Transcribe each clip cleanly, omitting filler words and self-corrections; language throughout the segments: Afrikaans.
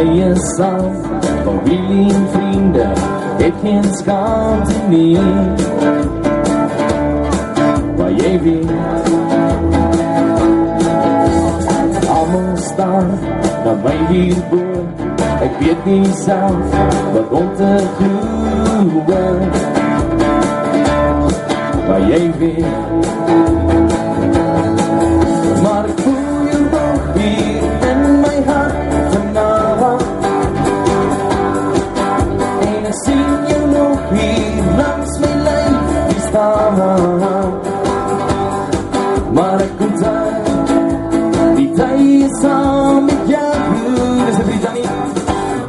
eie saam, familie en vriende het geen skaamte nie. Maar jy weet, almal staan na my hierbo, ek weet nie self wat om te glo. Maar jy weet, maar ek voel jou nog hier in my hart vanavond, en ek sien jou nog hier langs my lyf staan. Maar ek onthou die tye saam met jou, dis het niet aan nie,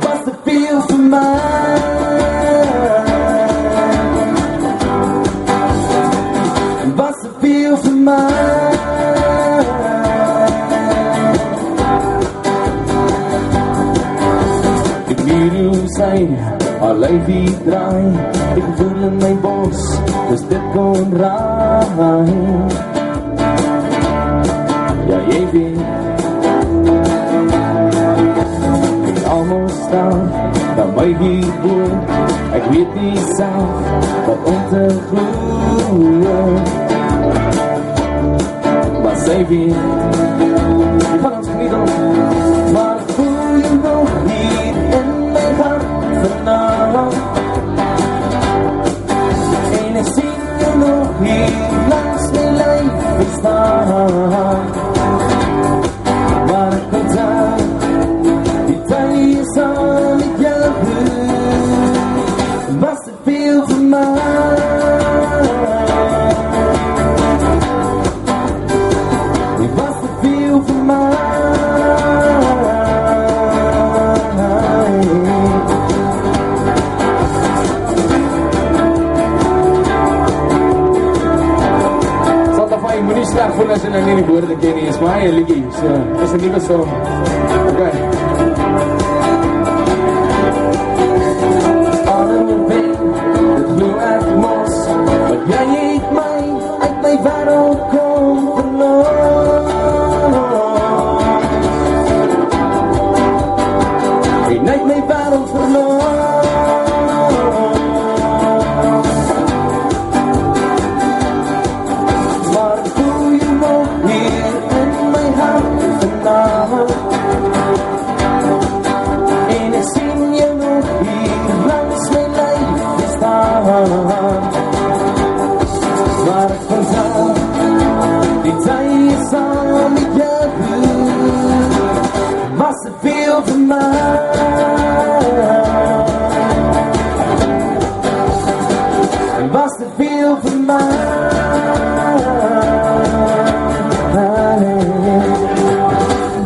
was te veel vir my. Was te veel vir my. Ek weet hoe sy haar lyfie draai, ek voel in my bos, dus dit kon raai. Ja, jy weet, ek almal staan na my hierbo, ek weet nie self wat om te glo. Maar sy weet, jy kan ons geniet op, maar ek voel jy nog hier in my hart vanavond, en ek sien jy nog hier langs my lyf staan. Maar ek onthou die tye saam met jou, was te veel vir my. Was te veel vir my. Ek moet nie sleg voel as jy nou nie die woorde ken nie, is my eie liedjie, so, is een nieuwe song. Okay. Alle weet, dit glo ek mos, wat jy het my, uit my wêreld kom verloor. En uit my wêreld verloor. En ek sien jou nog hier langs my lyf staan. Maar ek onthou die tye saam met jou, was te veel vir my. Was te veel vir my.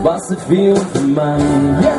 Was te veel vir my.